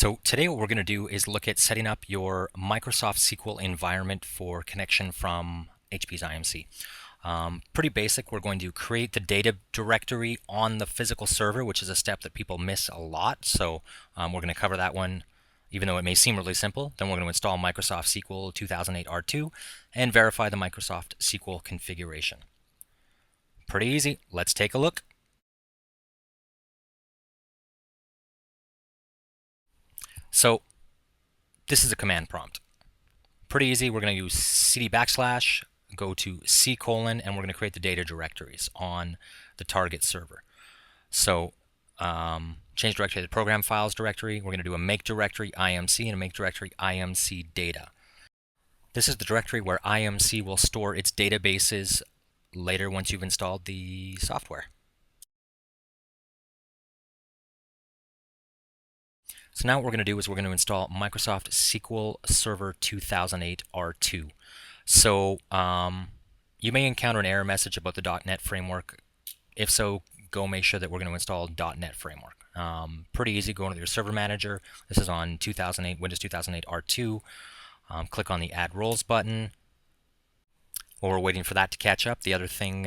So today what we're going to do is look at setting up your Microsoft SQL environment for connection from HP's IMC. Pretty basic. We're going to create the data directory on the physical server, which is a step that people miss a lot. So we're going to cover that one, even though it may seem really simple. Then we're going to install Microsoft SQL 2008 R2 and verify the Microsoft SQL configuration. Pretty easy. Let's take a look. So this is a command prompt. Pretty easy. We're going to use cd backslash, go to C:, and we're going to create the data directories on the target server. So change directory to the program files directory. We're going to do a make directory IMC and a make directory IMC data. This is the directory where IMC will store its databases later once you've installed the software. So now what we're going to do is we're going to install Microsoft SQL Server 2008 R2. So you may encounter an error message about the .NET framework. If so, go make sure that we're going to install .NET framework. Pretty easy. Go into your server manager. This is on Windows 2008 R2. Click on the Add Roles button. While we're waiting for that to catch up, the other thing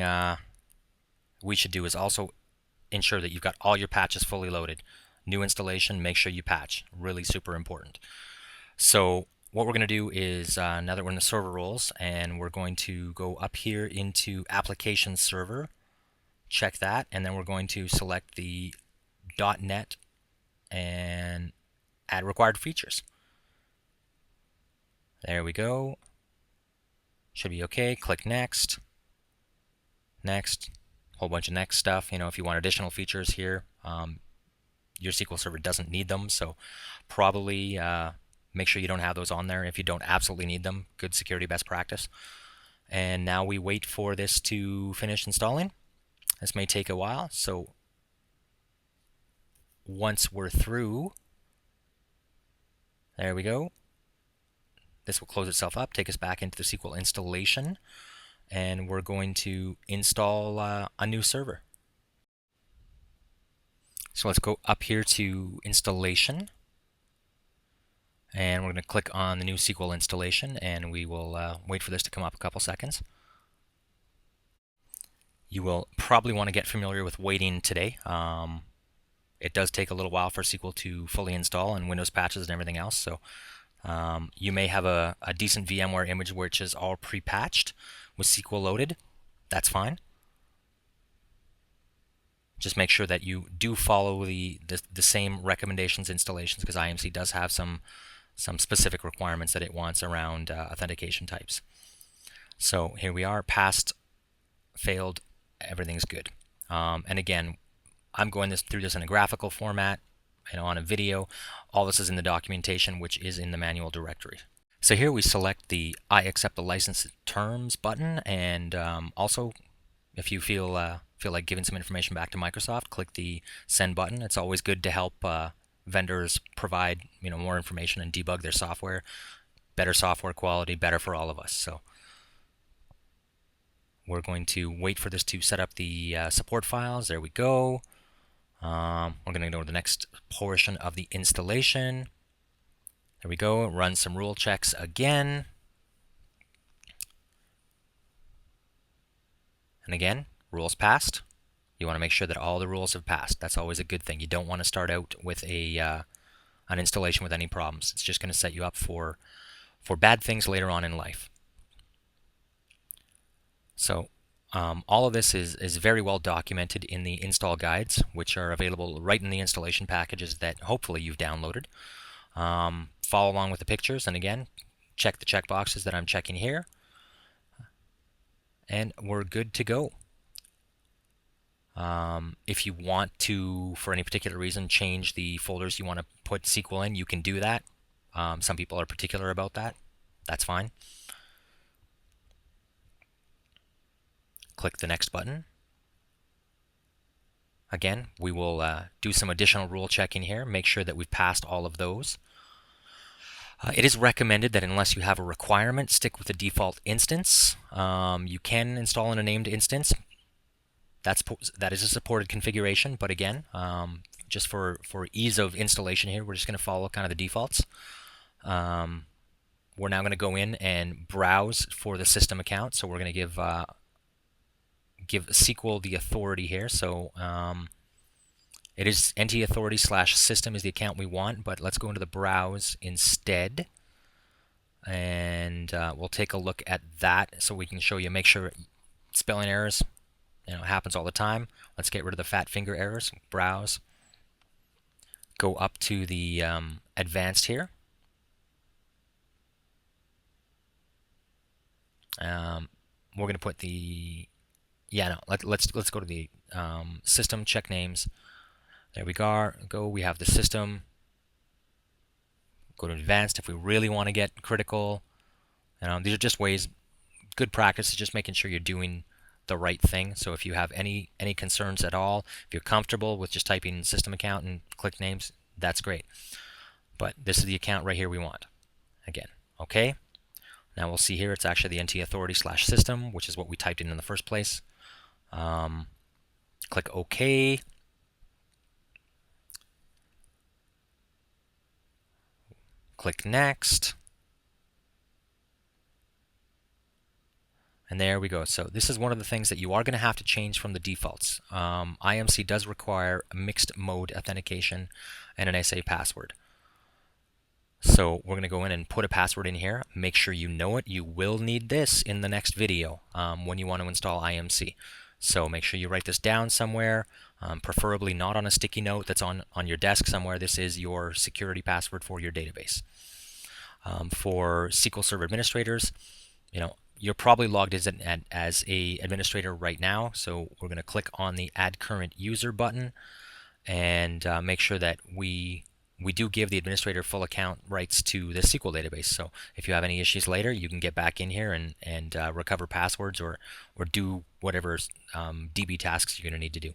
we should do is also ensure that you've got all your patches fully loaded. New installation, make sure you patch. Really super important. So what we're going to do is, now that we're in the server roles, and we're going to go up here into Application Server, check that, and then we're going to select the .NET and add required features. There we go. Should be okay. Click Next. Next. Whole bunch of next stuff. You know, if you want additional features here, your SQL Server doesn't need them, so probably make sure you don't have those on there if you don't absolutely need them. Good security best practice. And now we wait for this to finish installing. This may take a while, so once we're through, there we go. This will close itself up, take us back into the SQL installation, and we're going to install a new server. So let's go up here to Installation, and we're going to click on the new SQL installation, and we will wait for this to come up a couple seconds. You will probably want to get familiar with waiting today. It does take a little while for SQL to fully install and Windows patches and everything else, so you may have a decent VMware image which is all pre-patched with SQL loaded. That's fine. Just make sure that you do follow the same recommendations installations, because IMC does have some specific requirements that it wants around authentication types. So here we are, passed, failed, everything's good. And again, I'm going through this in a graphical format, on a video. All this is in the documentation, which is in the manual directory. So here we select the I accept the license terms button, and also if you feel like giving some information back to Microsoft, click the send button. It's always good to help vendors provide more information and debug their software. Better software quality, better for all of us. So we're going to wait for this to set up the support files. There we go. We're going to go to the next portion of the installation. There we go. Run some rule checks again. And again, rules passed. You want to make sure that all the rules have passed. That's always a good thing. You don't want to start out with an installation with any problems. It's just going to set you up for bad things later on in life. So all of this is very well documented in the install guides, which are available right in the installation packages that hopefully you've downloaded. Follow along with the pictures, and again, check the checkboxes that I'm checking here, and we're good to go. If you want to, for any particular reason, change the folders you want to put SQL in, you can do that. Some people are particular about that. That's fine. Click the next button. Again, we will do some additional rule checking here, make sure that we've passed all of those. It is recommended that unless you have a requirement, stick with the default instance. You can install in a named instance. That is a supported configuration, but again, just for ease of installation here, we're just going to follow kind of the defaults. We're now going to go in and browse for the system account. So we're going to give SQL the authority here. So it is NT authority / system is the account we want, but let's go into the browse instead. And we'll take a look at that so we can show you, make sure spelling errors, it happens all the time. Let's get rid of the fat finger errors. Browse. Go up to the advanced here. We're going to put the, let's go to the system, check names. There we go. We have the system. Go to advanced if we really want to get critical. These are just ways, good practice is just making sure you're doing the right thing. So if you have any concerns at all, if you're comfortable with just typing system account and click names, that's great. But this is the account right here we want. Again, okay. Now we'll see here it's actually the NT authority / system, which is what we typed in the first place. Click OK. Click Next. And there we go. So this is one of the things that you are going to have to change from the defaults. IMC does require a mixed mode authentication and an SA password. So we're going to go in and put a password in here. Make sure you know it. You will need this in the next video when you want to install IMC. So make sure you write this down somewhere, preferably not on a sticky note that's on your desk somewhere. This is your security password for your database. For SQL Server administrators, you're probably logged as an administrator right now. So we're going to click on the Add Current User button and make sure that we do give the administrator full account rights to the SQL database. So if you have any issues later, you can get back in here and recover passwords or do whatever DB tasks you're going to need to do.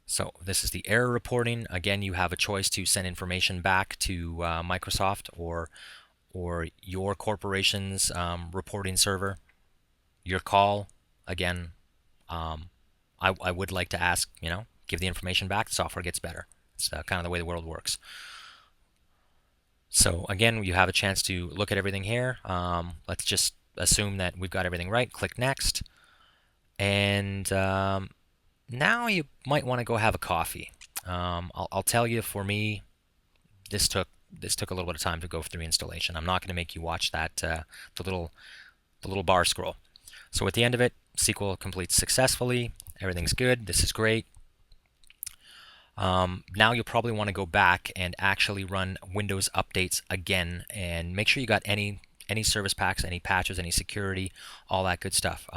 So this is the error reporting. Again, you have a choice to send information back to Microsoft or your corporation's reporting server. Your call. Again, I would like to ask, give the information back, the software gets better. It's kind of the way the world works. So again, you have a chance to look at everything here. Let's just assume that we've got everything right. Click Next. And now you might want to go have a coffee. I'll tell you, for me, this took a little bit of time to go through installation. I'm not going to make you watch that the little bar scroll. So at the end of it, SQL completes successfully. Everything's good. This is great. Now you'll probably want to go back and actually run Windows updates again and make sure you got any service packs, any patches, any security, all that good stuff.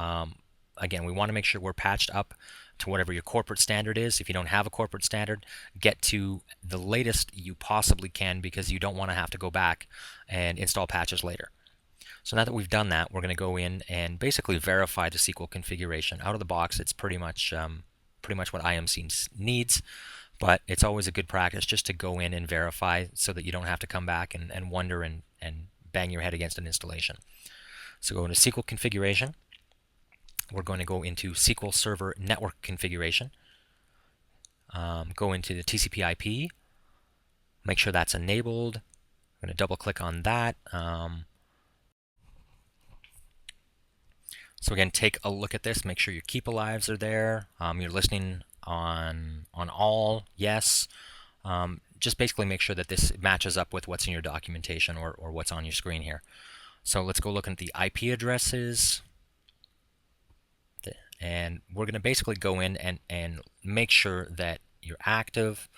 Again, we want to make sure we're patched up to whatever your corporate standard is. If you don't have a corporate standard, get to the latest you possibly can, because you don't want to have to go back and install patches later. So now that we've done that, we're going to go in and basically verify the SQL configuration. Out of the box, it's pretty much what IMC needs, but it's always a good practice just to go in and verify so that you don't have to come back and wonder and bang your head against an installation. So go into SQL configuration. We're going to go into SQL Server Network Configuration. Go into the TCP IP. Make sure that's enabled. I'm going to double click on that. So again, take a look at this. Make sure your keep alives are there. You're listening on all, yes. Just basically make sure that this matches up with what's in your documentation or what's on your screen here. So let's go look at the IP addresses. And we're going to basically go in and make sure that you're active,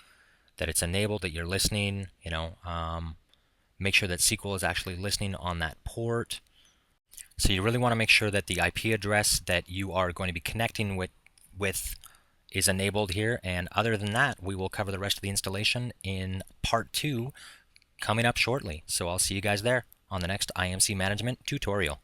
that it's enabled, that you're listening, make sure that SQL is actually listening on that port. So you really want to make sure that the IP address that you are going to be connecting with is enabled here. And other than that, we will cover the rest of the installation in part 2 coming up shortly. So I'll see you guys there on the next IMC management tutorial.